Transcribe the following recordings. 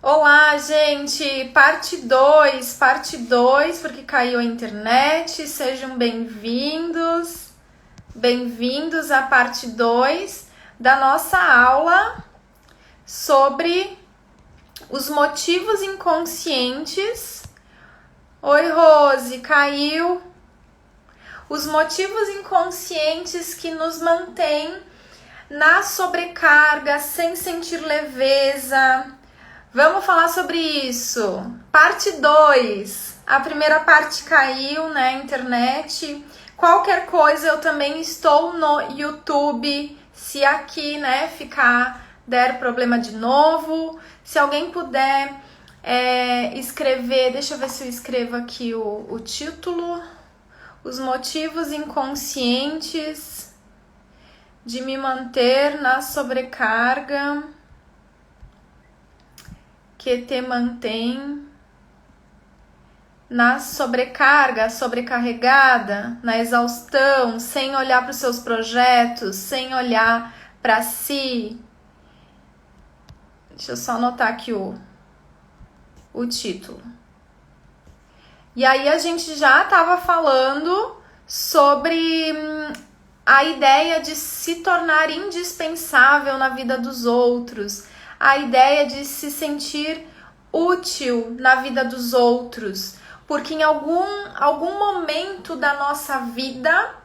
Olá, gente! Parte 2, porque caiu a internet. Sejam bem-vindos. Bem-vindos à parte 2 da nossa aula sobre os motivos inconscientes. Oi, Rose, caiu. Os motivos inconscientes que nos mantêm na sobrecarga, sem sentir leveza. Vamos falar sobre isso. Parte 2. A primeira parte caiu, né, internet. Qualquer coisa, eu também estou no YouTube. Se aqui, né, der problema de novo. Se alguém puder escrever, deixa eu ver se eu escrevo aqui o título. Os motivos inconscientes de me manter na sobrecarga que te mantém na sobrecarga, sobrecarregada, na exaustão, sem olhar para os seus projetos, sem olhar para si. Deixa eu só anotar aqui o título. E aí a gente já estava falando sobre a ideia de se tornar indispensável na vida dos outros, a ideia de se sentir útil na vida dos outros, porque em algum momento da nossa vida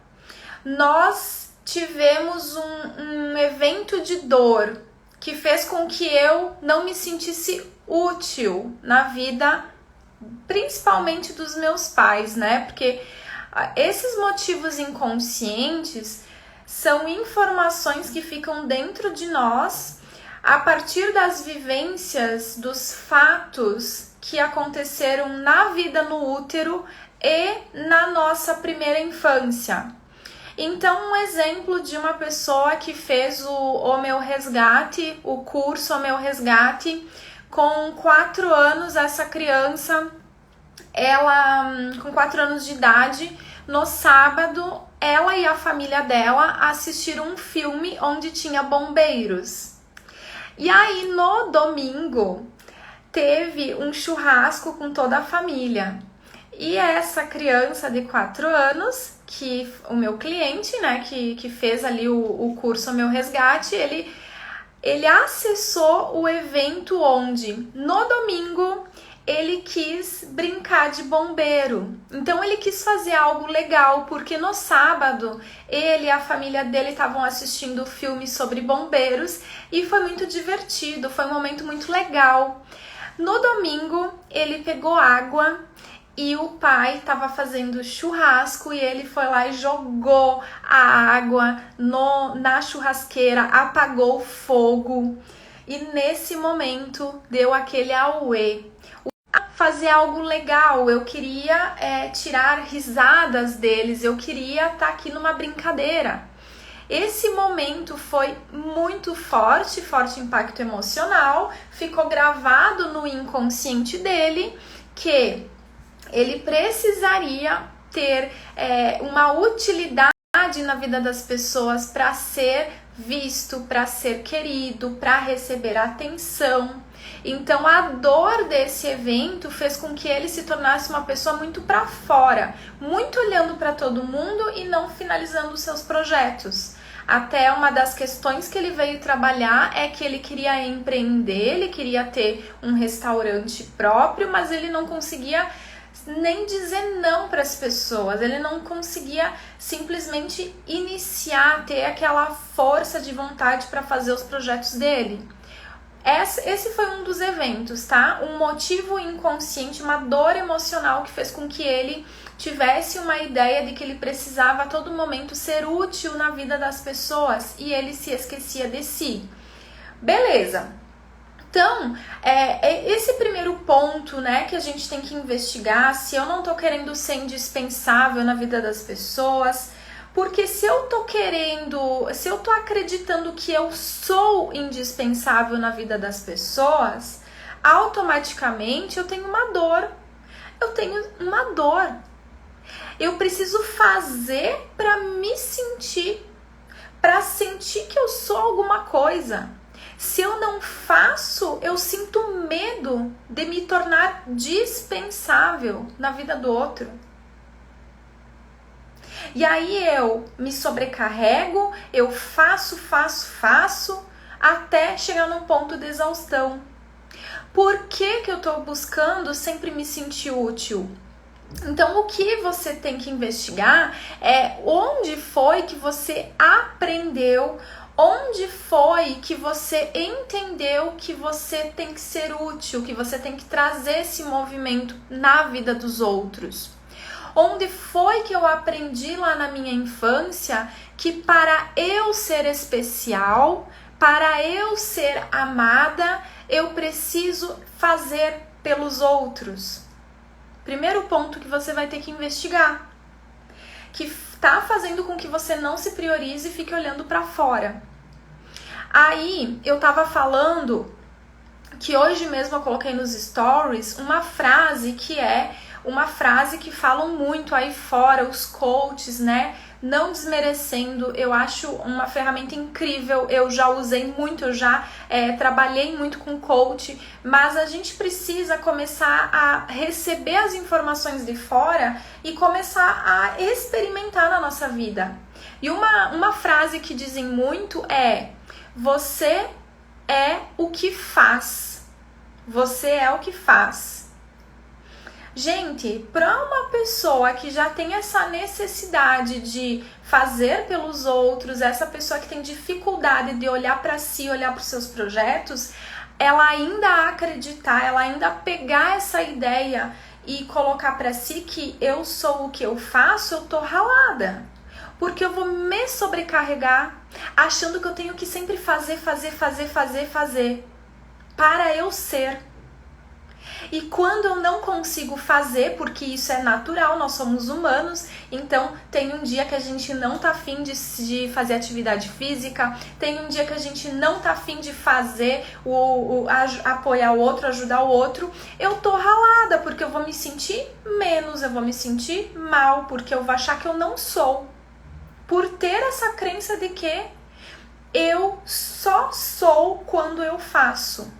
nós tivemos um evento de dor que fez com que eu não me sentisse útil na vida, principalmente dos meus pais, né? Porque esses motivos inconscientes são informações que ficam dentro de nós a partir das vivências, dos fatos que aconteceram na vida no útero e na nossa primeira infância. Então, um exemplo de uma pessoa que fez o Meu Resgate, o curso O Meu Resgate, com 4 anos, essa criança, ela, com 4 anos de idade, no sábado, ela e a família dela assistiram um filme onde tinha bombeiros. E aí, no domingo, teve um churrasco com toda a família. E essa criança de 4 anos, que o meu cliente, né, que fez ali o curso O Meu Resgate, ele acessou o evento onde, no domingo, ele quis brincar de bombeiro. Então ele quis fazer algo legal, porque no sábado ele e a família dele estavam assistindo o filme sobre bombeiros e foi muito divertido, foi um momento muito legal. No domingo ele pegou água e o pai estava fazendo churrasco e ele foi lá e jogou a água na churrasqueira, apagou o fogo e nesse momento deu aquele auê. Fazer algo legal, eu queria tirar risadas deles, eu queria estar aqui numa brincadeira. Esse momento foi muito forte impacto emocional, ficou gravado no inconsciente dele que ele precisaria ter uma utilidade na vida das pessoas para ser visto, para ser querido, para receber atenção. Então a dor desse evento fez com que ele se tornasse uma pessoa muito para fora, muito olhando para todo mundo e não finalizando os seus projetos. Até uma das questões que ele veio trabalhar é que ele queria empreender, ele queria ter um restaurante próprio, mas ele não conseguia nem dizer não para as pessoas, ele não conseguia simplesmente iniciar, ter aquela força de vontade para fazer os projetos dele. Esse foi um dos eventos, tá? Um motivo inconsciente, uma dor emocional que fez com que ele tivesse uma ideia de que ele precisava a todo momento ser útil na vida das pessoas e ele se esquecia de si. Beleza. Então, esse primeiro ponto, né, que a gente tem que investigar, se eu não tô querendo ser indispensável na vida das pessoas, porque se eu tô acreditando que eu sou indispensável na vida das pessoas, automaticamente eu tenho uma dor. Eu preciso fazer para me sentir, para sentir que eu sou alguma coisa. Se eu não faço, eu sinto medo de me tornar dispensável na vida do outro. E aí eu me sobrecarrego, eu faço, até chegar num ponto de exaustão. Por que eu tô buscando sempre me sentir útil? Então, o que você tem que investigar é onde foi que você aprendeu, onde foi que você entendeu que você tem que ser útil, que você tem que trazer esse movimento na vida dos outros. Onde foi que eu aprendi lá na minha infância que para eu ser especial, para eu ser amada, eu preciso fazer pelos outros? Primeiro ponto que você vai ter que investigar, que está fazendo com que você não se priorize e fique olhando para fora. Aí eu tava falando que hoje mesmo eu coloquei nos stories uma frase que falam muito aí fora, os coaches, né? Não desmerecendo, eu acho uma ferramenta incrível, eu já usei muito, eu já trabalhei muito com coach, mas a gente precisa começar a receber as informações de fora e começar a experimentar na nossa vida. E uma frase que dizem muito é: você é o que faz. Você é o que faz. Gente, para uma pessoa que já tem essa necessidade de fazer pelos outros, essa pessoa que tem dificuldade de olhar para si, olhar para os seus projetos, ela ainda acreditar, ela ainda pegar essa ideia e colocar para si que eu sou o que eu faço, eu tô ralada. Porque eu vou me sobrecarregar achando que eu tenho que sempre fazer para eu ser. E quando eu não consigo fazer, porque isso é natural, nós somos humanos, então tem um dia que a gente não tá afim de fazer atividade física, tem um dia que a gente não tá afim de fazer, apoiar o outro, ajudar o outro, eu tô ralada, porque eu vou me sentir menos, eu vou me sentir mal, porque eu vou achar que eu não sou. Por ter essa crença de que eu só sou quando eu faço.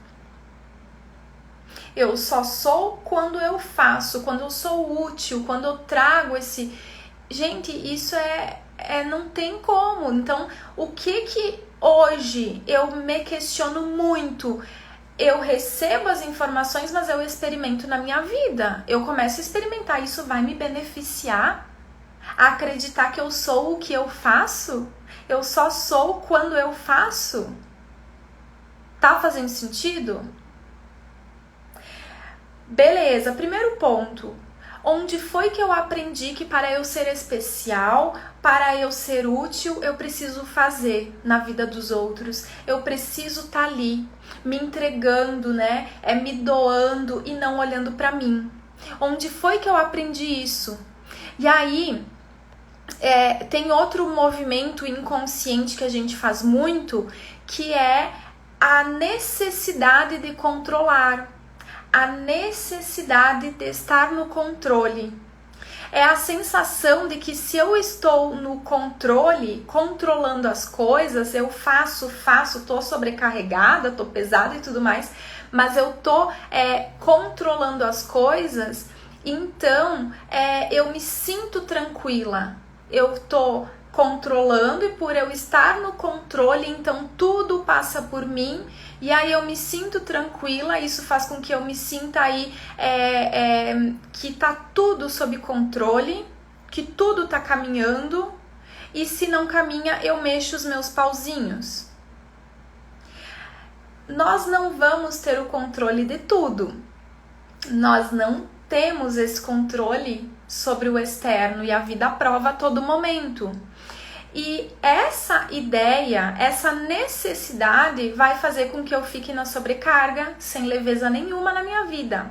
Eu só sou quando eu faço, quando eu sou útil, quando eu trago esse... Gente, isso não tem como. Então, o que hoje eu me questiono muito? Eu recebo as informações, mas eu experimento na minha vida. Eu começo a experimentar, isso vai me beneficiar? Acreditar que eu sou o que eu faço? Eu só sou quando eu faço? Tá fazendo sentido? Beleza, primeiro ponto. Onde foi que eu aprendi que para eu ser especial, para eu ser útil, eu preciso fazer na vida dos outros? Eu preciso estar ali, me entregando, né? Me doando e não olhando para mim. Onde foi que eu aprendi isso? E aí, tem outro movimento inconsciente que a gente faz muito, que é a necessidade de controlar. A necessidade de estar no controle. É a sensação de que se eu estou no controle, controlando as coisas, eu faço, tô sobrecarregada, tô pesada e tudo mais, mas eu tô controlando as coisas, então eu me sinto tranquila. Eu tô controlando e por eu estar no controle, então tudo passa por mim e aí eu me sinto tranquila, isso faz com que eu me sinta aí que tá tudo sob controle, que tudo tá caminhando e se não caminha eu mexo os meus pauzinhos. Nós não vamos ter o controle de tudo, nós não temos esse controle sobre o externo e a vida prova a todo momento. E essa ideia, essa necessidade vai fazer com que eu fique na sobrecarga, sem leveza nenhuma na minha vida.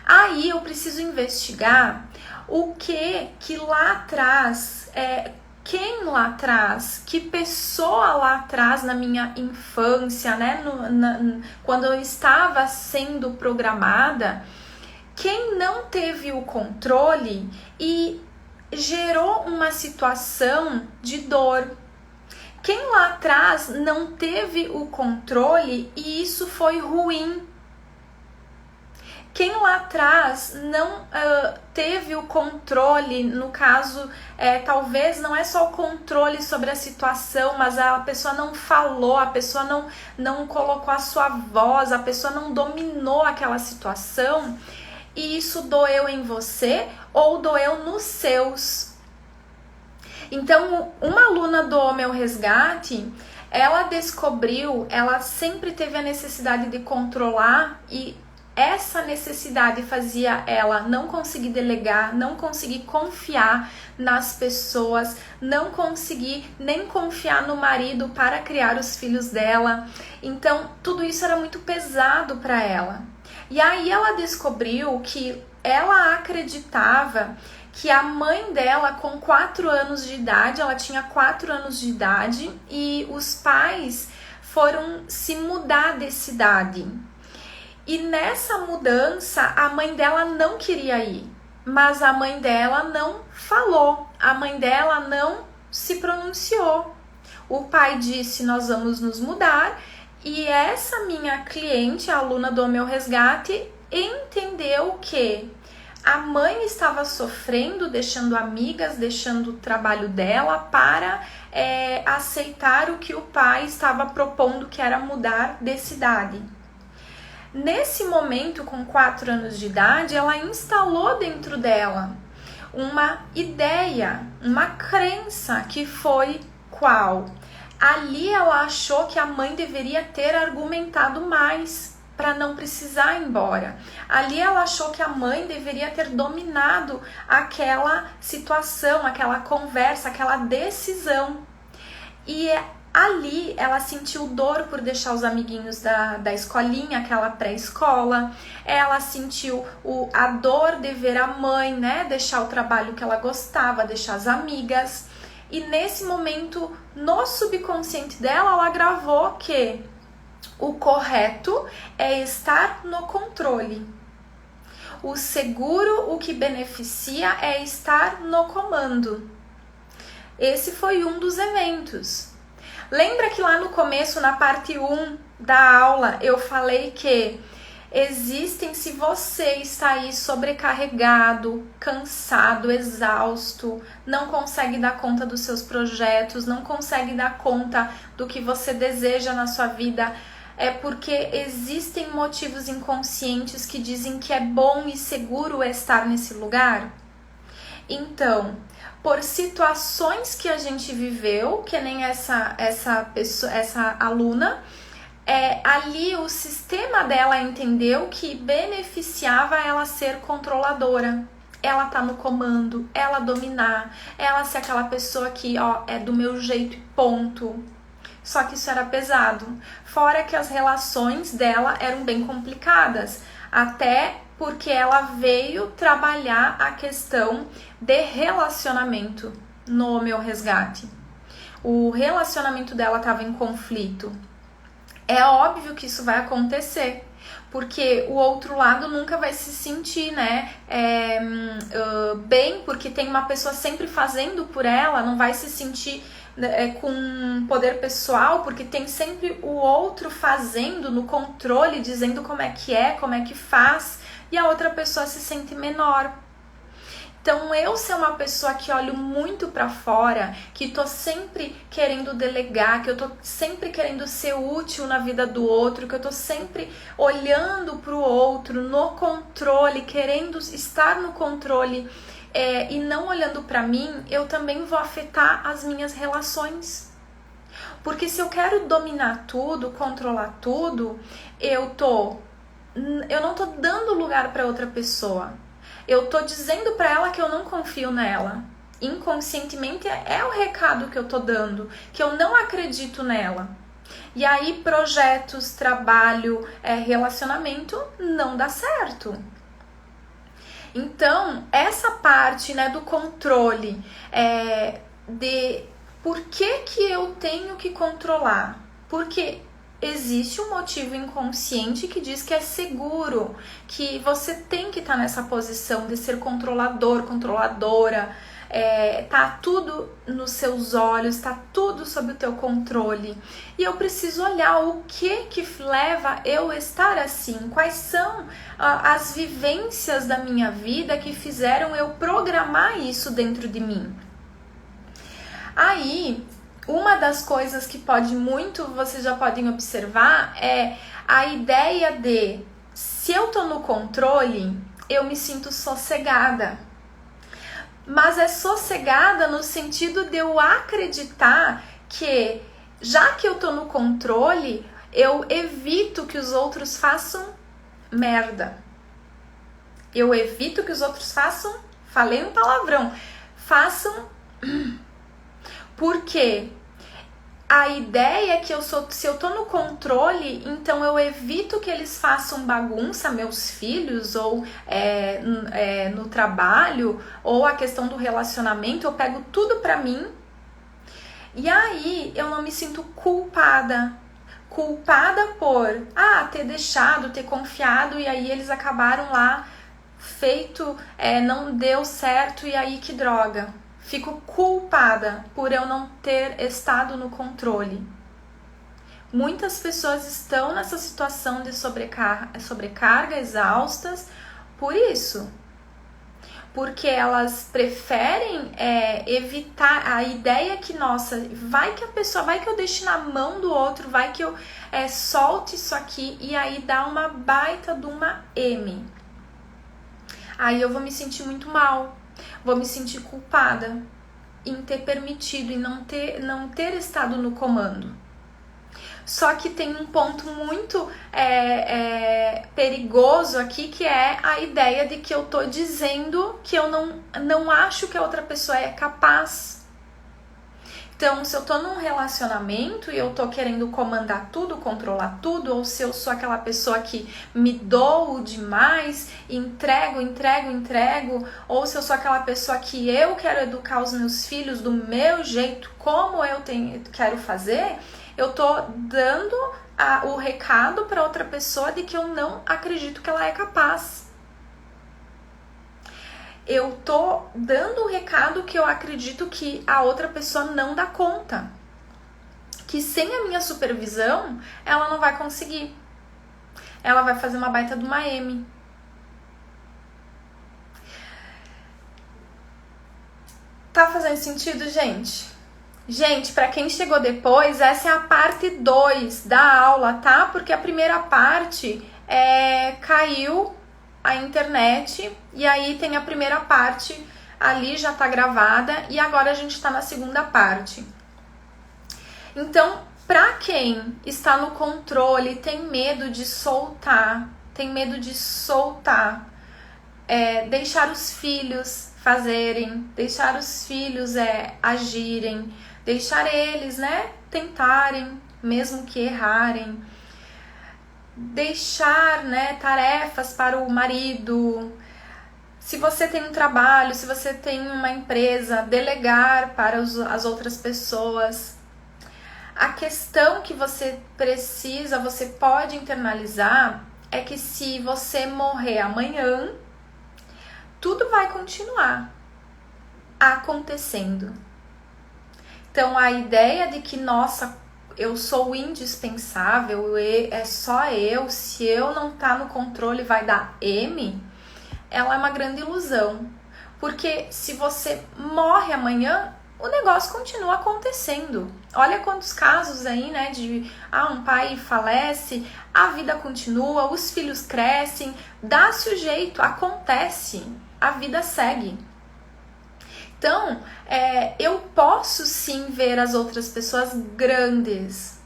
Aí eu preciso investigar o que lá atrás, quem lá atrás, que pessoa lá atrás na minha infância, né, quando eu estava sendo programada, quem não teve o controle e gerou uma situação de dor. Quem lá atrás não teve o controle e isso foi ruim? Quem lá atrás não teve o controle, no caso, talvez não é só o controle sobre a situação, mas a pessoa não falou, a pessoa não colocou a sua voz, a pessoa não dominou aquela situação, e isso doeu em você ou doeu nos seus. Então, uma aluna do Meu Resgate, ela descobriu, ela sempre teve a necessidade de controlar e essa necessidade fazia ela não conseguir delegar, não conseguir confiar nas pessoas, não conseguir nem confiar no marido para criar os filhos dela. Então, tudo isso era muito pesado para ela. E aí ela descobriu que ela acreditava que a mãe dela, com 4 anos de idade, ela tinha 4 anos de idade, e os pais foram se mudar de cidade. E nessa mudança, a mãe dela não queria ir, mas a mãe dela não falou, a mãe dela não se pronunciou. O pai disse, nós vamos nos mudar, e essa minha cliente, a aluna do Meu Resgate, entendeu que a mãe estava sofrendo, deixando amigas, deixando o trabalho dela para aceitar o que o pai estava propondo, que era mudar de cidade. Nesse momento, com 4 anos de idade, ela instalou dentro dela uma ideia, uma crença, que foi qual? Ali ela achou que a mãe deveria ter argumentado mais para não precisar ir embora. Ali ela achou que a mãe deveria ter dominado aquela situação, aquela conversa, aquela decisão. E ali ela sentiu dor por deixar os amiguinhos da escolinha, aquela pré-escola. Ela sentiu a dor de ver a mãe, né, deixar o trabalho que ela gostava, deixar as amigas. E nesse momento, no subconsciente dela, ela gravou que o correto é estar no controle. O seguro, o que beneficia, é estar no comando. Esse foi um dos eventos. Lembra que lá no começo, na parte 1 da aula, eu falei que existem, se você está aí sobrecarregado, cansado, exausto, não consegue dar conta dos seus projetos, não consegue dar conta do que você deseja na sua vida, é porque existem motivos inconscientes que dizem que é bom e seguro estar nesse lugar? Então, por situações que a gente viveu, que nem essa aluna, ali o sistema dela entendeu que beneficiava ela ser controladora. Ela tá no comando, ela dominar, ela ser aquela pessoa que, é do meu jeito e ponto. Só que isso era pesado. Fora que as relações dela eram bem complicadas, até porque ela veio trabalhar a questão de relacionamento no Meu Resgate. O relacionamento dela estava em conflito. É óbvio que isso vai acontecer, porque o outro lado nunca vai se sentir, né, bem, porque tem uma pessoa sempre fazendo por ela, não vai se sentir com poder pessoal, porque tem sempre o outro fazendo no controle, dizendo como é, como é que faz, e a outra pessoa se sente menor. Então, eu ser uma pessoa que olho muito pra fora, que tô sempre querendo delegar, que eu tô sempre querendo ser útil na vida do outro, que eu tô sempre olhando pro outro, no controle, querendo estar no controle e não olhando pra mim, eu também vou afetar as minhas relações. Porque se eu quero dominar tudo, controlar tudo, eu não tô dando lugar pra outra pessoa. Eu tô dizendo pra ela que eu não confio nela. Inconscientemente é o recado que eu tô dando, que eu não acredito nela. E aí projetos, trabalho, relacionamento não dá certo. Então, essa parte, né, do controle, de por que eu tenho que controlar? Porque existe um motivo inconsciente que diz que é seguro, que você tem que estar nessa posição de ser controlador, controladora, tá tudo nos seus olhos, tá tudo sob o teu controle. E eu preciso olhar o que leva eu a estar assim, quais são as vivências da minha vida que fizeram eu programar isso dentro de mim. Aí, uma das coisas que vocês já podem observar é a ideia de, se eu tô no controle, eu me sinto sossegada. Mas é sossegada no sentido de eu acreditar que, já que eu tô no controle, eu evito que os outros façam merda. Eu evito que os outros façam, falei um palavrão, façam... Porque a ideia é que se eu tô no controle, então eu evito que eles façam bagunça, meus filhos, ou no trabalho, ou a questão do relacionamento, eu pego tudo pra mim. E aí eu não me sinto culpada. Culpada por ter deixado, ter confiado, e aí eles acabaram lá, não deu certo, e aí que droga. Fico culpada por eu não ter estado no controle. Muitas pessoas estão nessa situação de sobrecarga, exaustas, por isso. Porque elas preferem evitar a ideia que, nossa, vai que eu deixe na mão do outro, vai que eu solte isso aqui, e aí dá uma baita de uma M. Aí eu vou me sentir muito mal. Vou me sentir culpada em ter permitido e não ter estado no comando. Só que tem um ponto muito perigoso aqui, que é a ideia de que eu tô dizendo que eu não acho que a outra pessoa é capaz. Então, se eu tô num relacionamento e eu tô querendo comandar tudo, controlar tudo, ou se eu sou aquela pessoa que me dou demais, entrego, ou se eu sou aquela pessoa que eu quero educar os meus filhos do meu jeito, como eu quero fazer, eu tô dando o recado para outra pessoa de que eu não acredito que ela é capaz. Eu tô dando o recado que eu acredito que a outra pessoa não dá conta. Que sem a minha supervisão, ela não vai conseguir. Ela vai fazer uma baita de uma M. Tá fazendo sentido, gente? Gente, pra quem chegou depois, essa é a parte 2 da aula, tá? Porque a primeira parte caiu a internet, e aí tem a primeira parte ali, já tá gravada, e agora a gente tá na segunda parte. Então, pra quem está no controle, tem medo de soltar, deixar os filhos fazerem, deixar os filhos agirem, deixar eles, tentarem, mesmo que errarem, deixar, tarefas para o marido. Se você tem um trabalho, se você tem uma empresa, delegar para as outras pessoas. A questão que você pode internalizar, é que se você morrer amanhã, tudo vai continuar acontecendo. Então, a ideia de que, nossa, eu sou indispensável, é só eu, se eu não tá no controle vai dar M, ela é uma grande ilusão. Porque se você morre amanhã, o negócio continua acontecendo. Olha quantos casos aí, de um pai falece, a vida continua, os filhos crescem, dá-se o jeito, acontece, a vida segue. Então, eu posso sim ver as outras pessoas grandes,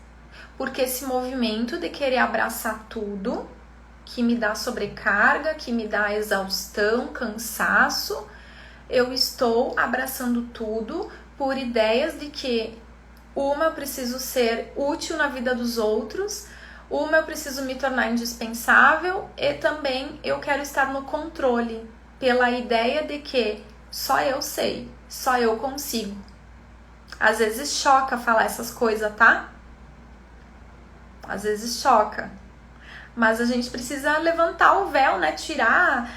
porque esse movimento de querer abraçar tudo, que me dá sobrecarga, que me dá exaustão, cansaço, eu estou abraçando tudo por ideias de que eu preciso ser útil na vida dos outros, eu preciso me tornar indispensável, e também eu quero estar no controle, pela ideia de que só eu sei, só eu consigo. Às vezes choca falar essas coisas, tá? Às vezes choca. Mas a gente precisa levantar o véu, tirar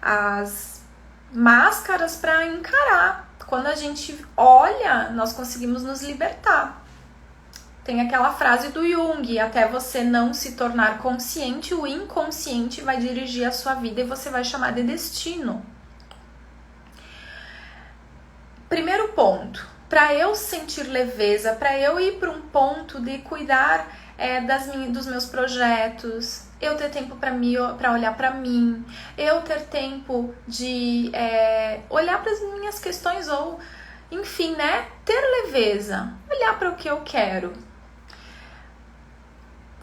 as máscaras para encarar. Quando a gente olha, nós conseguimos nos libertar. Tem aquela frase do Jung: até você não se tornar consciente, o inconsciente vai dirigir a sua vida e você vai chamar de destino. Primeiro ponto, para eu sentir leveza, para eu ir para um ponto de cuidar dos meus projetos, eu ter tempo para olhar para mim, eu ter tempo de olhar para as minhas questões ou, enfim, né, ter leveza, olhar para o que eu quero.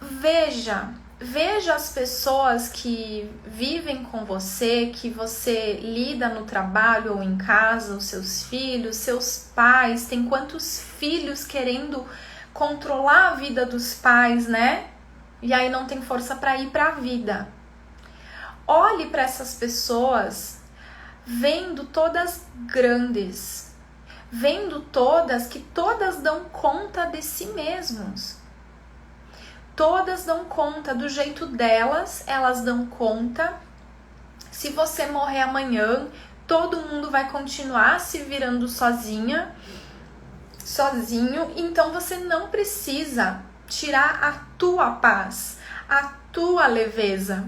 Veja as pessoas que vivem com você, que você lida no trabalho ou em casa, os seus filhos, seus pais. Tem quantos filhos querendo controlar a vida dos pais, né? E aí não tem força para ir para a vida. Olhe para essas pessoas vendo todas grandes, vendo todas que todas dão conta de si mesmos. Todas dão conta do jeito delas, elas dão conta. Se você morrer amanhã, todo mundo vai continuar se virando sozinho. Então você não precisa tirar a tua paz, a tua leveza,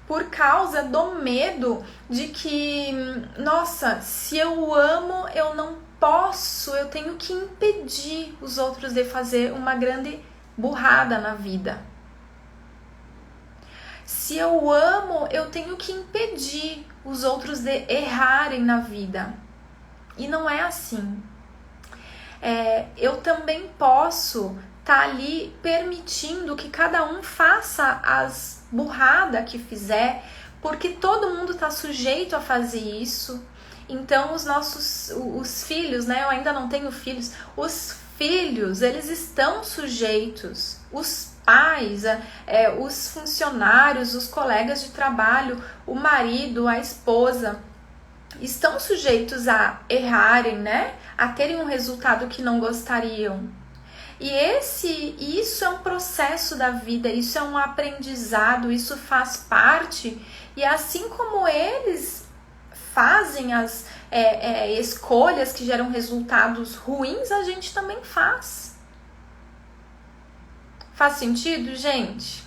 por causa do medo de que, nossa, se eu amo, eu não posso, eu tenho que impedir os outros de fazer uma grande burrada na vida. Se eu amo, eu tenho que impedir os outros de errarem na vida. E não é assim. Eu também posso estar ali permitindo que cada um faça as burradas que fizer, porque todo mundo está sujeito a fazer isso. Então os filhos, né? Eu ainda não tenho filhos. Os filhos, eles estão sujeitos. Os pais, os funcionários, os colegas de trabalho, o marido, a esposa, estão sujeitos a errarem, né? A terem um resultado que não gostariam. E isso é um processo da vida, isso é um aprendizado, isso faz parte. E assim como eles fazem as escolhas que geram resultados ruins, a gente também faz. Faz sentido, gente?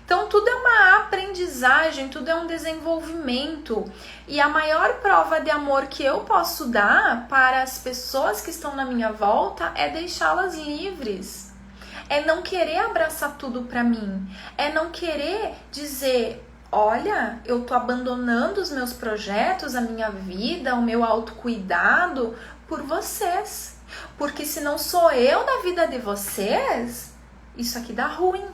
Então, tudo é uma aprendizagem, tudo é um desenvolvimento. E a maior prova de amor que eu posso dar para as pessoas que estão na minha volta é deixá-las livres. É não querer abraçar tudo para mim. É não querer dizer: olha, eu tô abandonando os meus projetos, a minha vida, o meu autocuidado por vocês. Porque se não sou eu na vida de vocês, isso aqui dá ruim.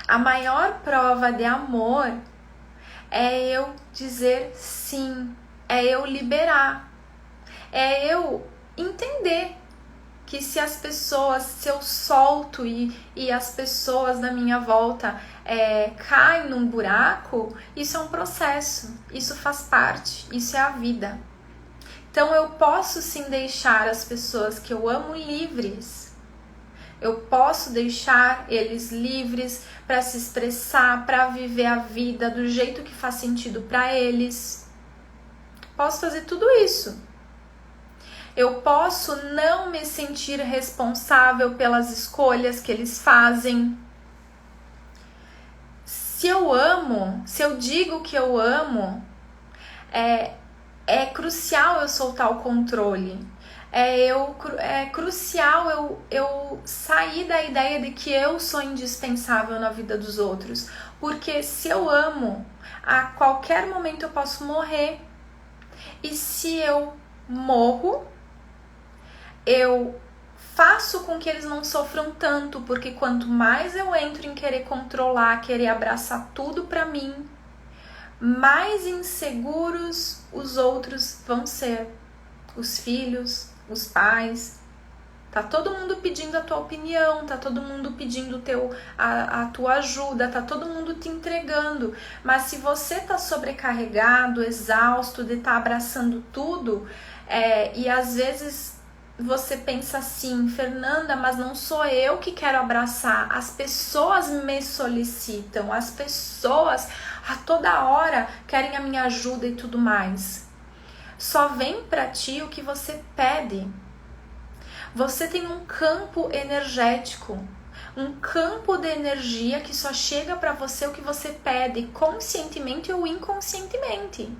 A maior prova de amor é eu dizer sim, é eu liberar, é eu entender que se eu solto e as pessoas da minha volta caem num buraco, isso é um processo, isso faz parte, isso é a vida. Então eu posso sim deixar as pessoas que eu amo livres. Eu posso deixar eles livres para se expressar, para viver a vida do jeito que faz sentido para eles. Posso fazer tudo isso. Eu posso não me sentir responsável pelas escolhas que eles fazem. Se eu amo, se eu digo que eu amo, é crucial eu soltar o controle. É crucial eu sair da ideia de que eu sou indispensável na vida dos outros. Porque se eu amo, a qualquer momento eu posso morrer. E se eu morro, eu faço com que eles não sofram tanto. Porque quanto mais eu entro em querer controlar, querer abraçar tudo pra mim, mais inseguros os outros vão ser. Os filhos, os pais. Tá todo mundo pedindo a tua opinião, tá todo mundo pedindo a tua ajuda, tá todo mundo te entregando. Mas se você tá sobrecarregado, exausto de estar abraçando tudo, e às vezes você pensa assim, Fernanda, mas não sou eu que quero abraçar, as pessoas me solicitam, as pessoas a toda hora querem a minha ajuda e tudo mais. Só vem pra ti o que você pede. Você tem um campo energético, um campo de energia que só chega para você o que você pede, conscientemente ou inconscientemente.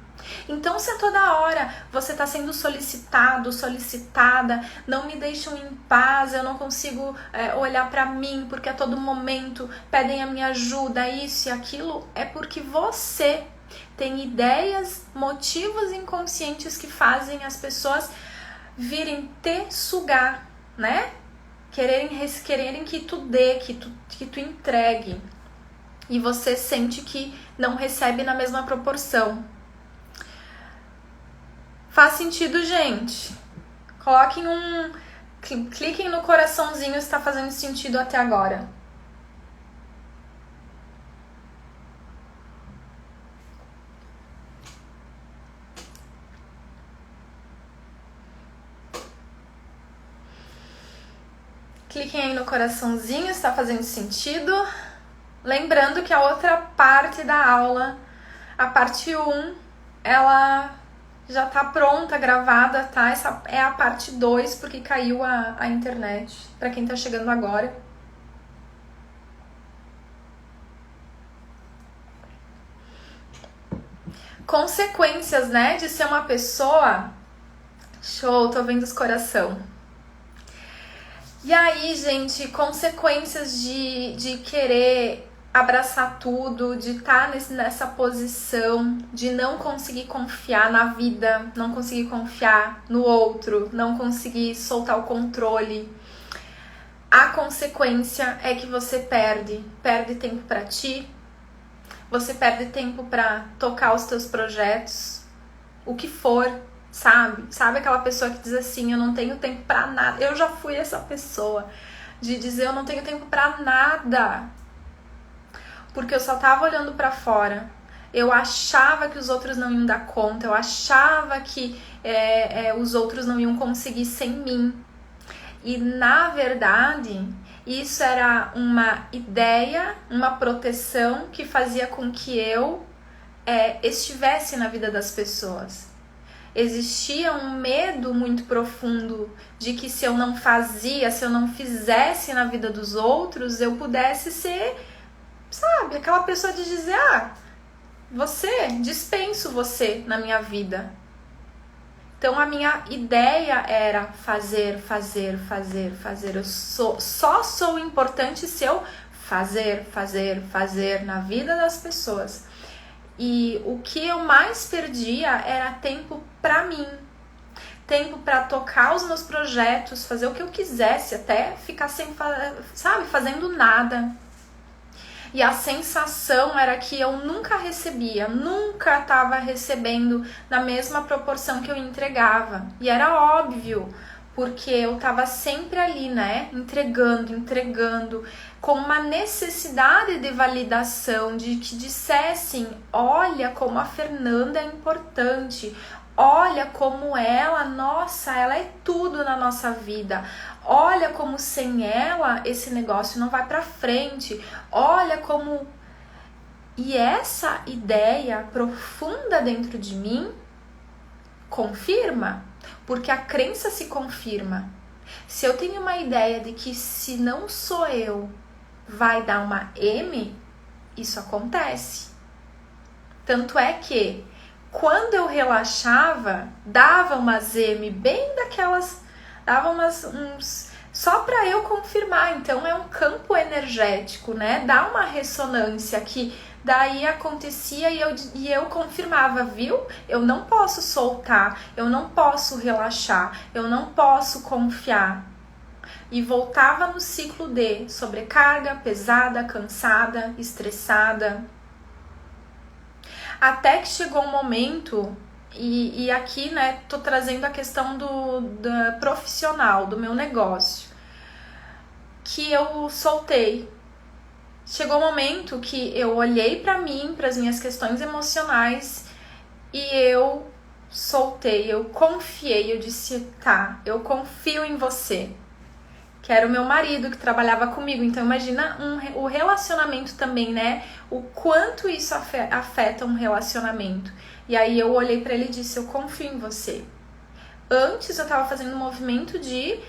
Então, se a toda hora você está sendo solicitado, solicitada, não me deixam em paz, eu não consigo olhar para mim, porque a todo momento pedem a minha ajuda, isso e aquilo, é porque você tem ideias, motivos inconscientes que fazem as pessoas virem te sugar, né? Quererem que tu dê, que tu entregue. E você sente que não recebe na mesma proporção. Faz sentido, gente? Cliquem no coraçãozinho se está fazendo sentido até agora. Cliquem aí no coraçãozinho se está fazendo sentido. Lembrando que a outra parte da aula, a parte 1, ela já tá pronta, gravada, tá? Essa é a parte 2, porque caiu a internet, para quem tá chegando agora. Consequências, né, de ser uma pessoa... Show, tô vendo os coração. E aí, gente, consequências de querer abraçar tudo, de estar nessa posição, de não conseguir confiar na vida, não conseguir confiar no outro, não conseguir soltar o controle. A consequência é que você perde tempo pra ti, você perde tempo pra tocar os teus projetos, o que for. Sabe aquela pessoa que diz assim, eu não tenho tempo pra nada. Eu já fui essa pessoa de dizer eu não tenho tempo pra nada, porque eu só tava olhando pra fora. Eu achava que os outros não iam dar conta, eu achava que os outros não iam conseguir sem mim. E na verdade, isso era uma ideia, uma proteção que fazia com que eu estivesse na vida das pessoas. Existia um medo muito profundo de que se eu não fazia, se eu não fizesse na vida dos outros, eu pudesse ser, sabe, aquela pessoa de dizer, dispenso você na minha vida. Então a minha ideia era fazer. Eu só sou importante se eu fazer na vida das pessoas. E o que eu mais perdia era tempo pra mim. Tempo pra tocar os meus projetos, fazer o que eu quisesse, até ficar sem, fazendo nada. E a sensação era que eu nunca recebia, nunca estava recebendo na mesma proporção que eu entregava. E era óbvio, porque eu estava sempre ali, né? Entregando, com uma necessidade de validação, de que dissessem, olha como a Fernanda é importante, olha como ela é tudo na nossa vida, olha como sem ela esse negócio não vai pra frente, olha como... E essa ideia profunda dentro de mim confirma, porque a crença se confirma. Se eu tenho uma ideia de que se não sou eu, vai dar uma M, isso acontece. Tanto é que quando eu relaxava, dava umas M bem daquelas, dava uns só para eu confirmar. Então é um campo energético, né? Dá uma ressonância que daí acontecia e eu confirmava, viu? Eu não posso soltar, eu não posso relaxar, eu não posso confiar. E voltava no ciclo de sobrecarga, pesada, cansada, estressada. Até que chegou um momento, e aqui, né, tô trazendo a questão do profissional, do meu negócio, que eu soltei. Chegou um momento que eu olhei pra mim, pras minhas questões emocionais, e eu soltei, eu confiei, eu disse, tá, eu confio em você. Que era o meu marido que trabalhava comigo. Então imagina o relacionamento também, né? O quanto isso afeta um relacionamento. E aí eu olhei pra ele e disse, eu confio em você. Antes eu tava fazendo um movimento de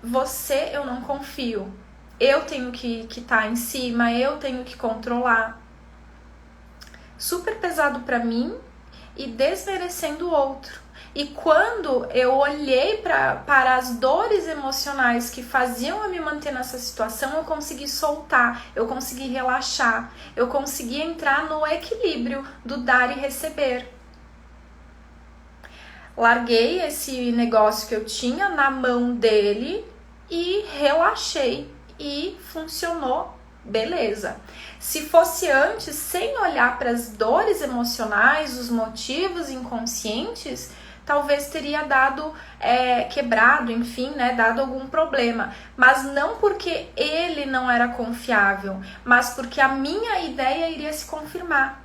você eu não confio. Eu tenho que tá em cima, eu tenho que controlar. Super pesado pra mim e desmerecendo o outro. E quando eu olhei para as dores emocionais que faziam eu me manter nessa situação, eu consegui soltar, eu consegui relaxar, eu consegui entrar no equilíbrio do dar e receber. Larguei esse negócio que eu tinha na mão dele e relaxei e funcionou, beleza. Se fosse antes, sem olhar para as dores emocionais, os motivos inconscientes, talvez teria dado quebrado, enfim, né, dado algum problema. Mas não porque ele não era confiável, mas porque a minha ideia iria se confirmar.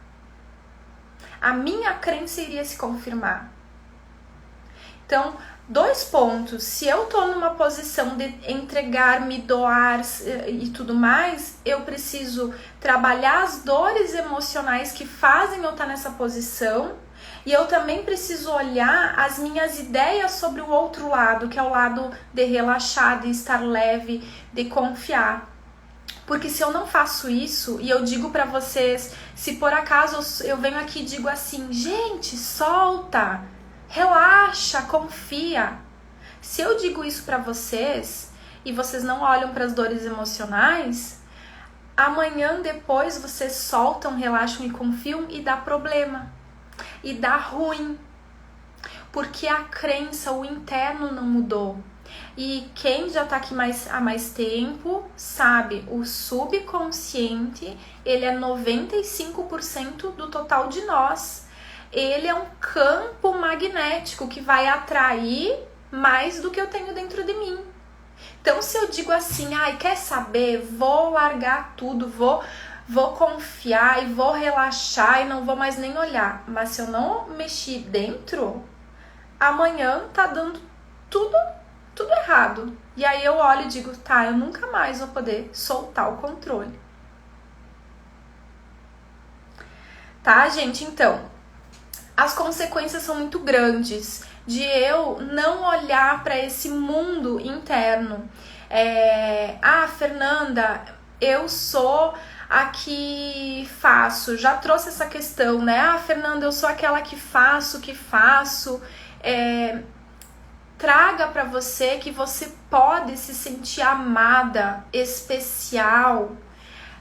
A minha crença iria se confirmar. Então, 2 pontos. Se eu tô numa posição de entregar, me doar e tudo mais, eu preciso trabalhar as dores emocionais que fazem eu estar nessa posição. E eu também preciso olhar as minhas ideias sobre o outro lado, que é o lado de relaxar, de estar leve, de confiar. Porque se eu não faço isso, e eu digo pra vocês, se por acaso eu venho aqui e digo assim, gente, solta, relaxa, confia. Se eu digo isso pra vocês, e vocês não olham para as dores emocionais, amanhã depois vocês soltam, relaxam e confiam e dá problema. E dá ruim, porque a crença, o interno não mudou. E quem já tá aqui há mais tempo sabe, o subconsciente, ele é 95% do total de nós. Ele é um campo magnético que vai atrair mais do que eu tenho dentro de mim. Então se eu digo assim, quer saber, vou largar tudo, vou confiar e vou relaxar e não vou mais nem olhar. Mas se eu não mexer dentro, amanhã tá dando tudo errado. E aí eu olho e digo, tá, eu nunca mais vou poder soltar o controle. Tá, gente? Então, as consequências são muito grandes de eu não olhar para esse mundo interno. Fernanda, eu sou a que faço, já trouxe essa questão, né? Fernanda, eu sou aquela que faço. Traga para você que você pode se sentir amada, especial.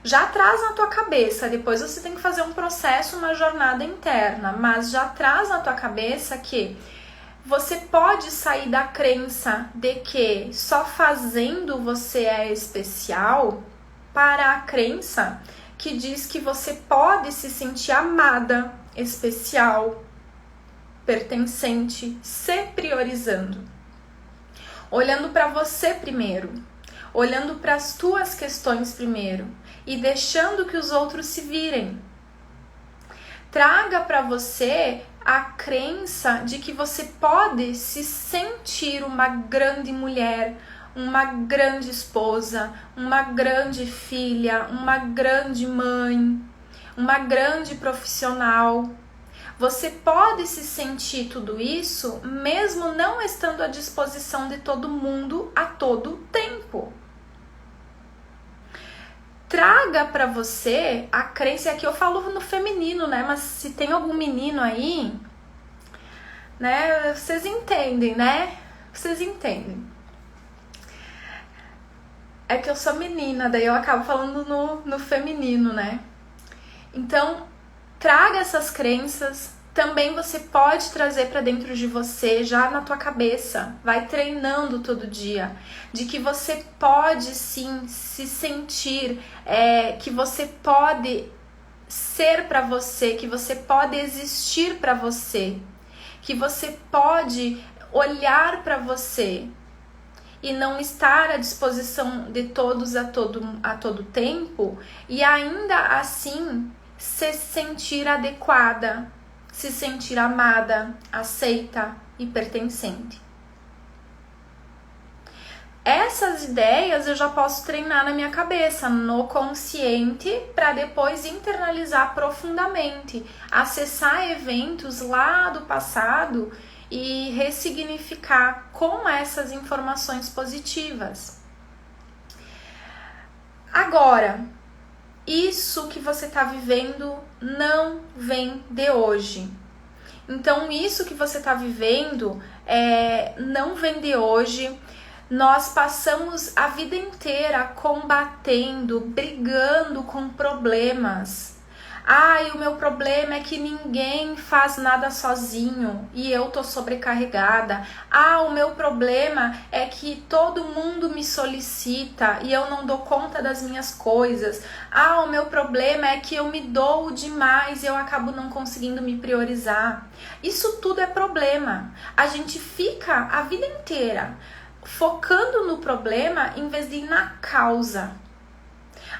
Já traz na tua cabeça, depois você tem que fazer um processo, uma jornada interna, mas já traz na tua cabeça que você pode sair da crença de que só fazendo você é especial para a crença que diz que você pode se sentir amada, especial, pertencente, se priorizando. Olhando para você primeiro, olhando para as tuas questões primeiro e deixando que os outros se virem. Traga para você a crença de que você pode se sentir uma grande mulher, uma grande esposa, uma grande filha, uma grande mãe, uma grande profissional. Você pode se sentir tudo isso mesmo não estando à disposição de todo mundo a todo tempo. Traga para você a crença, e aqui eu falo no feminino, né? Mas se tem algum menino aí, né? Vocês entendem, né? Vocês entendem. É que eu sou menina, daí eu acabo falando no feminino, né? Então, traga essas crenças. Também você pode trazer para dentro de você, já na tua cabeça. Vai treinando todo dia. De que você pode sim se sentir, que você pode ser para você, que você pode existir para você. Que você pode olhar para você e não estar à disposição de todos a todo tempo e ainda assim se sentir adequada, se sentir amada, aceita e pertencente. Essas ideias eu já posso treinar na minha cabeça, no consciente, para depois internalizar profundamente, acessar eventos lá do passado e ressignificar com essas informações positivas. Agora, isso que você está vivendo não vem de hoje. Então, isso que você está vivendo não vem de hoje. Nós passamos a vida inteira combatendo, brigando com problemas. Ai, o meu problema é que ninguém faz nada sozinho e eu tô sobrecarregada. Ah, o meu problema é que todo mundo me solicita e eu não dou conta das minhas coisas. Ah, o meu problema é que eu me dou demais e eu acabo não conseguindo me priorizar. Isso tudo é problema. A gente fica a vida inteira focando no problema em vez de ir na causa.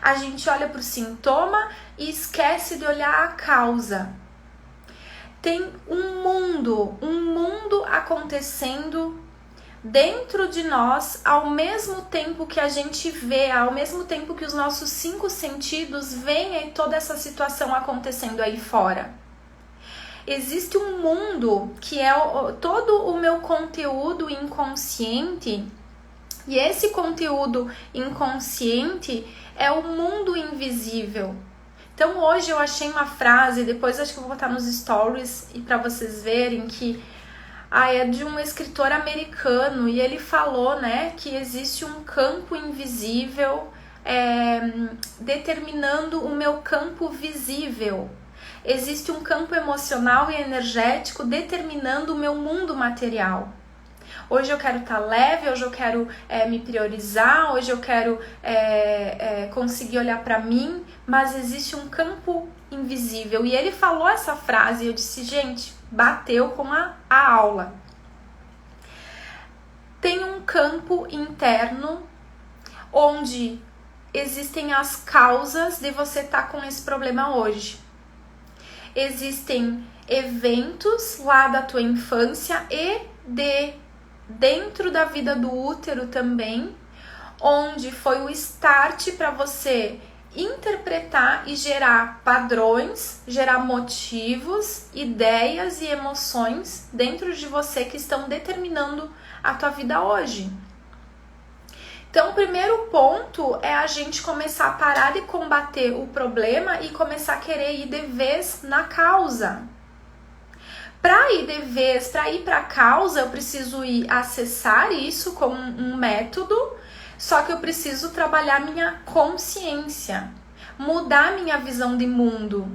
A gente olha para o sintoma e esquece de olhar a causa. Tem um mundo acontecendo dentro de nós ao mesmo tempo que a gente vê, ao mesmo tempo que os nossos 5 sentidos veem toda essa situação acontecendo aí fora. Existe um mundo que é todo o meu conteúdo inconsciente, e esse conteúdo inconsciente é o mundo invisível. Então hoje eu achei uma frase, depois acho que eu vou botar nos stories e para vocês verem que é de um escritor americano e ele falou, né, que existe um campo invisível determinando o meu campo visível. Existe um campo emocional e energético determinando o meu mundo material. Hoje eu quero estar leve, hoje eu quero me priorizar, hoje eu quero conseguir olhar para mim, mas existe um campo invisível. E ele falou essa frase e eu disse, gente, bateu com a aula. Tem um campo interno onde existem as causas de você estar com esse problema hoje. Existem eventos lá da tua infância e dentro da vida do útero também, onde foi o start para você interpretar e gerar padrões, gerar motivos, ideias e emoções dentro de você que estão determinando a tua vida hoje. Então, o primeiro ponto é a gente começar a parar de combater o problema e começar a querer ir de vez na causa. Para ir de vez, para ir para a causa, eu preciso ir acessar isso com um método, só que eu preciso trabalhar minha consciência, mudar minha visão de mundo.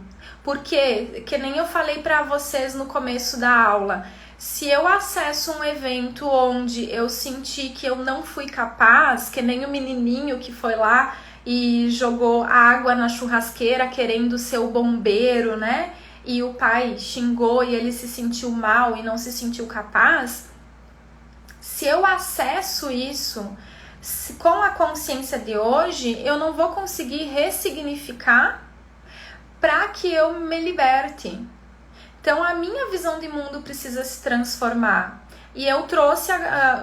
Porque, que nem eu falei para vocês no começo da aula, se eu acesso um evento onde eu senti que eu não fui capaz, que nem o menininho que foi lá e jogou água na churrasqueira querendo ser o bombeiro, né? E o pai xingou e ele se sentiu mal e não se sentiu capaz. Se eu acesso isso com a consciência de hoje, eu não vou conseguir ressignificar para que eu me liberte. Então, a minha visão de mundo precisa se transformar. E eu trouxe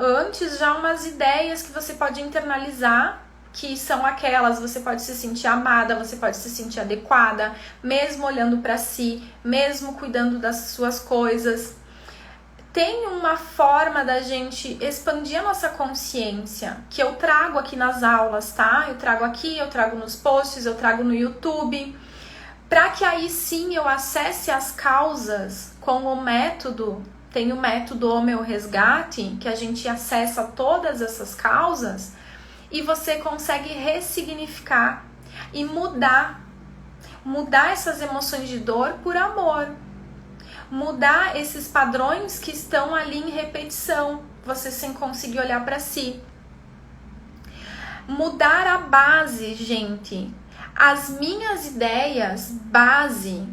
antes já umas ideias que você pode internalizar, que são aquelas, você pode se sentir amada, você pode se sentir adequada, mesmo olhando para si, mesmo cuidando das suas coisas. Tem uma forma da gente expandir a nossa consciência, que eu trago aqui nas aulas, tá? Eu trago aqui, eu trago nos posts, eu trago no YouTube, para que aí sim eu acesse as causas com o método. Tem o método Homeoresgate, que a gente acessa todas essas causas e você consegue ressignificar e mudar essas emoções de dor por amor, mudar esses padrões que estão ali em repetição, você sem conseguir olhar para si. Mudar a base, gente. As minhas ideias, base,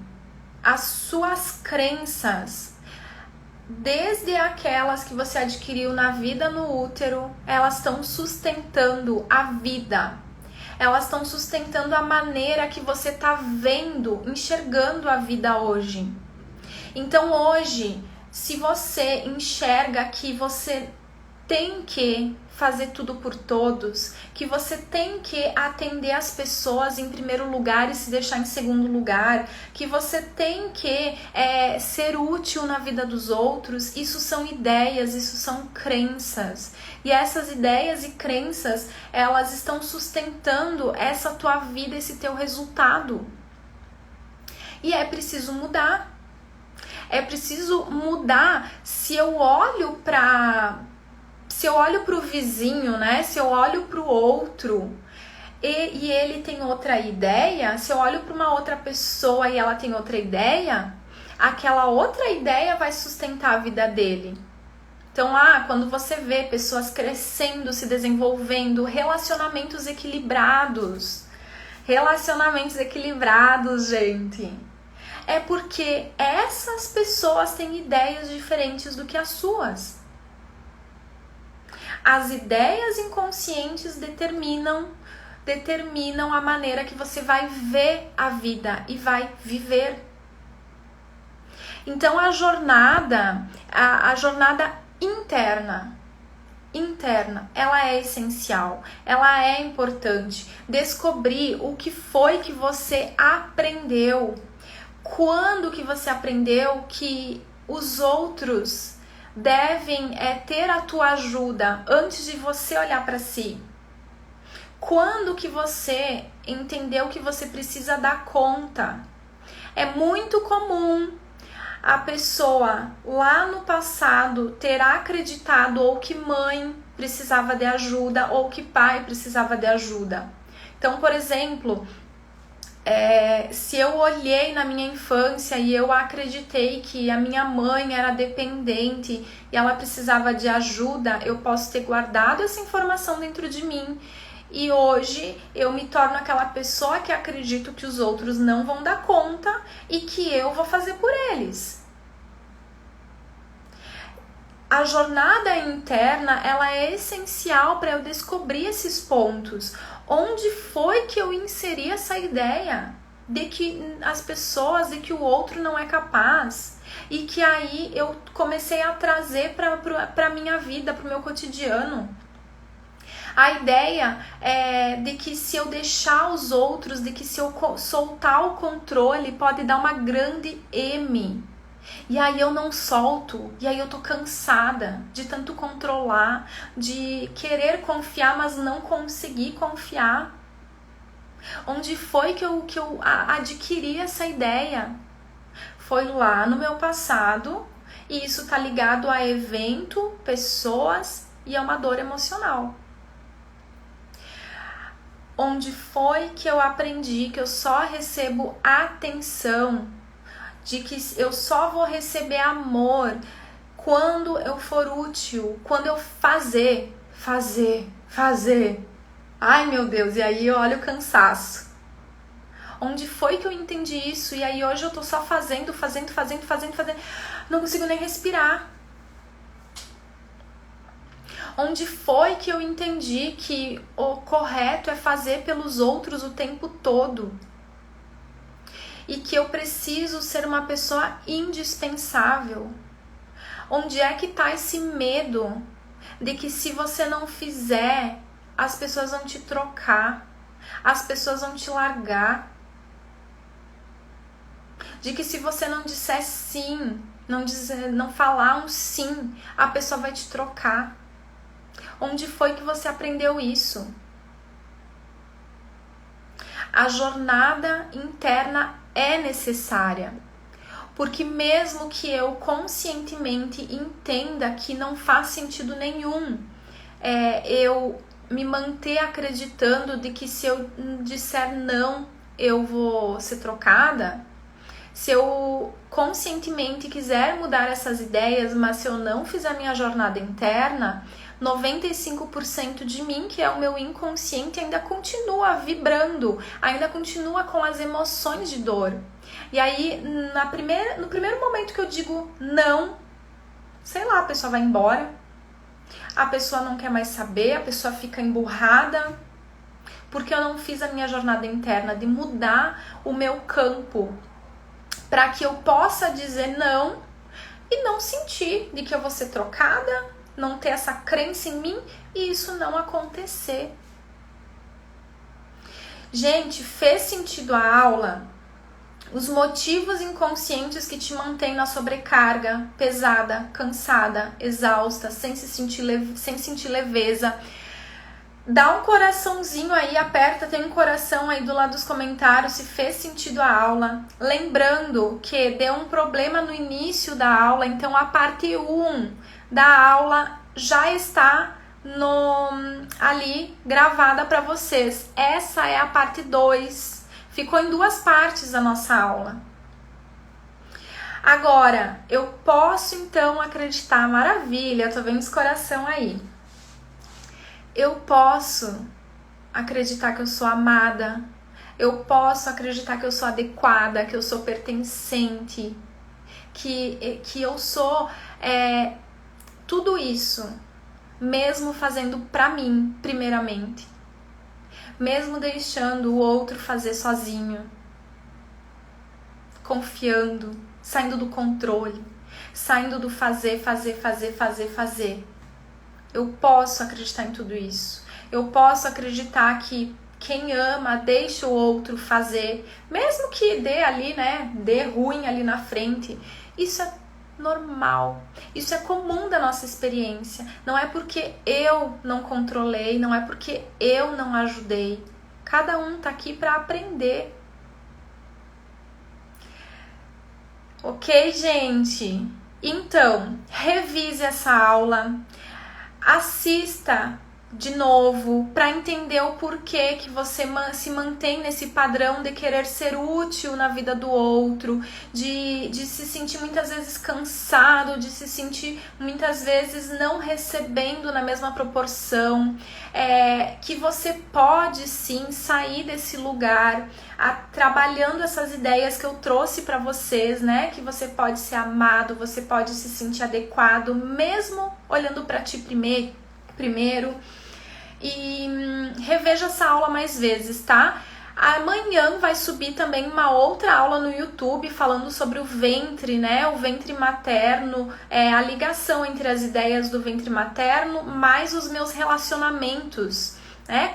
as suas crenças, desde aquelas que você adquiriu na vida no útero, elas estão sustentando a vida. Elas estão sustentando a maneira que você está vendo, enxergando a vida hoje. Então hoje, se você enxerga que você tem que fazer tudo por todos, que você tem que atender as pessoas em primeiro lugar e se deixar em segundo lugar, que você tem que ser útil na vida dos outros, isso são ideias, isso são crenças. E essas ideias e crenças, elas estão sustentando essa tua vida, esse teu resultado. E é preciso mudar. É preciso mudar. Se eu olho para o vizinho, né? Se eu olho para o outro e ele tem outra ideia, se eu olho para uma outra pessoa e ela tem outra ideia, aquela outra ideia vai sustentar a vida dele. Então, quando você vê pessoas crescendo, se desenvolvendo, relacionamentos equilibrados, gente, é porque essas pessoas têm ideias diferentes do que as suas. As ideias inconscientes determinam a maneira que você vai ver a vida e vai viver. Então a jornada interna, ela é essencial, ela é importante. Descobrir o que foi que você aprendeu, quando que você aprendeu que os outros devem ter a tua ajuda antes de você olhar para si. Quando que você entendeu que você precisa dar conta? É muito comum a pessoa lá no passado ter acreditado ou que mãe precisava de ajuda ou que pai precisava de ajuda. Então, por exemplo, se eu olhei na minha infância e eu acreditei que a minha mãe era dependente e ela precisava de ajuda, eu posso ter guardado essa informação dentro de mim e hoje eu me torno aquela pessoa que acredito que os outros não vão dar conta e que eu vou fazer por eles. A jornada interna, ela é essencial para eu descobrir esses pontos. Onde foi que eu inseri essa ideia de que as pessoas, de que o outro não é capaz? E que aí eu comecei a trazer para a minha vida, para o meu cotidiano. A ideia de que se eu deixar os outros, de que se eu soltar o controle, pode dar uma grande M. E aí eu não solto, e aí eu tô cansada de tanto controlar, de querer confiar, mas não conseguir confiar. Onde foi que eu adquiri essa ideia? Foi lá no meu passado, e isso tá ligado a evento, pessoas e a uma dor emocional. Onde foi que eu aprendi que eu só recebo atenção, de que eu só vou receber amor quando eu for útil, quando eu fazer. Ai, meu Deus, e aí olha o cansaço. Onde foi que eu entendi isso? E aí hoje eu tô só fazendo. Não consigo nem respirar. Onde foi que eu entendi que o correto é fazer pelos outros o tempo todo? E que eu preciso ser uma pessoa indispensável. Onde é que tá esse medo de que se você não fizer, as pessoas vão te trocar, as pessoas vão te largar? De que se você não disser sim, não falar um sim, a pessoa vai te trocar. Onde foi que você aprendeu isso? A jornada interna é necessária, porque mesmo que eu conscientemente entenda que não faz sentido nenhum eu me manter acreditando de que se eu disser não, eu vou ser trocada, se eu conscientemente quiser mudar essas ideias, mas se eu não fizer minha jornada interna, 95% de mim, que é o meu inconsciente, ainda continua vibrando, ainda continua com as emoções de dor. E aí, no primeiro momento que eu digo não, sei lá, a pessoa vai embora, a pessoa não quer mais saber, a pessoa fica emburrada, porque eu não fiz a minha jornada interna de mudar o meu campo para que eu possa dizer não e não sentir de que eu vou ser trocada, não ter essa crença em mim e isso não acontecer. Gente, fez sentido a aula? Os motivos inconscientes que te mantêm na sobrecarga, pesada, cansada, exausta, sem sentir leveza. Dá um coraçãozinho aí, aperta, tem um coração aí do lado dos comentários se fez sentido a aula. Lembrando que deu um problema no início da aula, então a parte 1 da aula já está ali gravada para vocês. Essa é a parte 2. Ficou em 2 partes a nossa aula. Agora, eu posso então acreditar, maravilha, tô vendo esse coração aí. Eu posso acreditar que eu sou amada, eu posso acreditar que eu sou adequada, que eu sou pertencente, que eu sou tudo isso, mesmo fazendo pra mim, primeiramente. Mesmo deixando o outro fazer sozinho, confiando, saindo do controle, saindo do fazer. Eu posso acreditar em tudo isso. Eu posso acreditar que quem ama deixa o outro fazer, mesmo que dê ali, né, dê ruim ali na frente. Isso é normal. Isso é comum da nossa experiência. Não é porque eu não controlei, não é porque eu não ajudei. Cada um tá aqui para aprender. Ok, gente? Então, revise essa aula. Assista de novo para entender o porquê que você se mantém nesse padrão de querer ser útil na vida do outro, de se sentir muitas vezes cansado, de se sentir muitas vezes não recebendo na mesma proporção, que você pode sim sair desse lugar trabalhando essas ideias que eu trouxe para vocês, né? Que você pode ser amado, você pode se sentir adequado, mesmo olhando para ti primeiro. E reveja essa aula mais vezes, tá? Amanhã vai subir também uma outra aula no YouTube falando sobre o ventre, né? O ventre materno, a ligação entre as ideias do ventre materno mais os meus relacionamentos.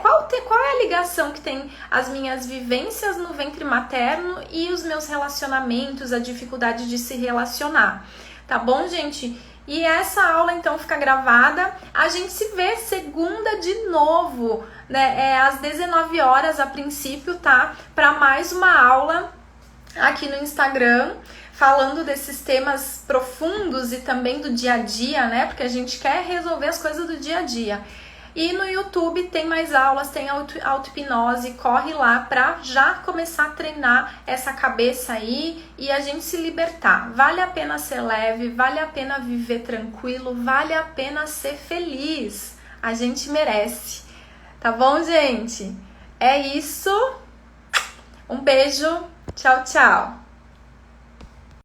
Qual é a ligação que tem as minhas vivências no ventre materno e os meus relacionamentos, a dificuldade de se relacionar? Tá bom, gente? E essa aula então fica gravada. A gente se vê segunda de novo, né? Às 19 horas a princípio, tá? Para mais uma aula aqui no Instagram, falando desses temas profundos e também do dia a dia, né? Porque a gente quer resolver as coisas do dia a dia. E no YouTube tem mais aulas, tem auto-hipnose, corre lá pra já começar a treinar essa cabeça aí e a gente se libertar. Vale a pena ser leve, vale a pena viver tranquilo, vale a pena ser feliz. A gente merece. Tá bom, gente? É isso. Um beijo. Tchau, tchau.